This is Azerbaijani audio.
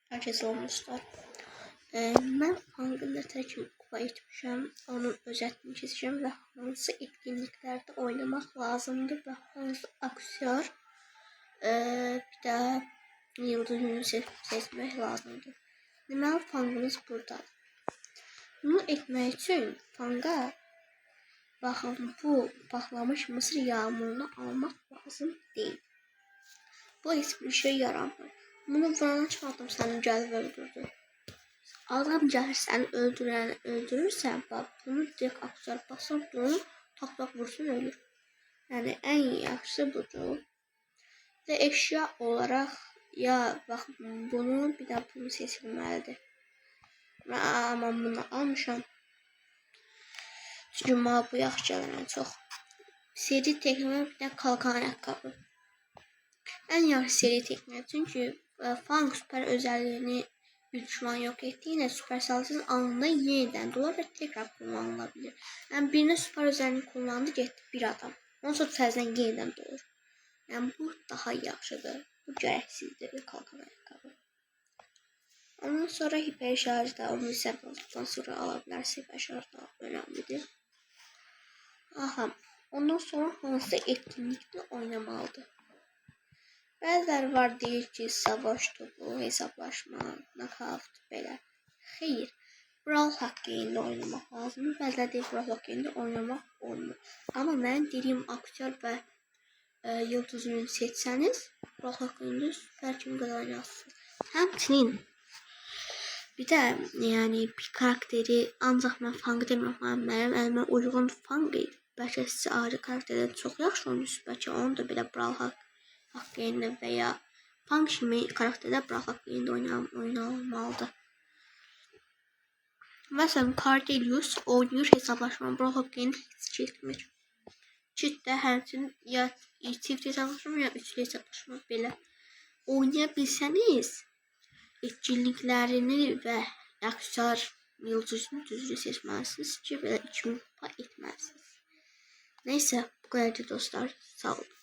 Herkes olmuşlar. Mən Fang'ın nətər kupa etmişəm, onun özətini keçəcəm və hansı etkinliklərdə oynamaq lazımdır və hansı aktyor bir də yıldızını seçmək lazımdır. Deməli, Fang'ımız buradadır. Bunu etmək üçün Fang'a baxın, bu paxlamış mısır yağmurunu almaq lazım deyil. Bu hiçbir şey yaramır. Bunu vurana çaldım, səni gəlib öldürdü. Adam gəlir səni öldürürsən, bax, bunu direkt aktör basıb durun, tak vursun, ölür. Yəni, ən yaxşısı budur. Və eşya olaraq, ya bax, bunu, bir də bunu seçilməlidir. Mən bunu almışam. Çünki mənə bu yaxşı gələn çox. Seri tekmə, bir də kalkan ayaqqabı. Ən yaxşı seri tekmə, çünki Fang süper özelliğini bir düşman yok ettiğinde Supercell'in anında yeniden dolar ve tekrar kullanılabilir. Yani birine süper özelliğini kullandı, getdi bir adam. Ondan sonra təzədən yeniden dolur. Yani bu daha yaxşıdır. Bu gərəksizdir bir kalkan ayaqqabı. Ondan sonra hiper şarj da, onu sərfazlıqdan sonra ala bilərsə, hiper şarj da önemlidir. Aha. Ondan sonra hansı etkinlikdə oynamalıdır? Bəziləri var deyir ki, savaş topu, hesablaşma, knockout belə. Xeyr, Brawl haqqında oynamaq lazımdır. Bəziləri deyir Brawl haqqında oynamaq olmur. Amma mən dediyim aktör və yıldızını seçsəniz, Brawl haqqında süper kimi qazanırsınız. Həmçinin bir də yəni bir karakteri ancaq mən Fang demirəm, mənim əlimə uyğun Fang idi. Bəlkə sizə ayrı karakterdən çox yaxşı oynayırsınız, bəlkə onu da belə Brawl haqqında veya Fang kimi karakterdə Brawl haqqında oynanmalıdır. Məsələn, Cardelius oynayır hesablaşma, Brawl haqqında heç keçmir. Ciddə həmçinin ya çift hesablaşma ya üçlü hesablaşma belə oynaya bilsəniz, etkinliklərini və aktyor yıldızını düzgün seçməlisiniz ki, belə 2000 kupa etməlisiniz. Neyse, bu kadar dostlar. Sağ olun.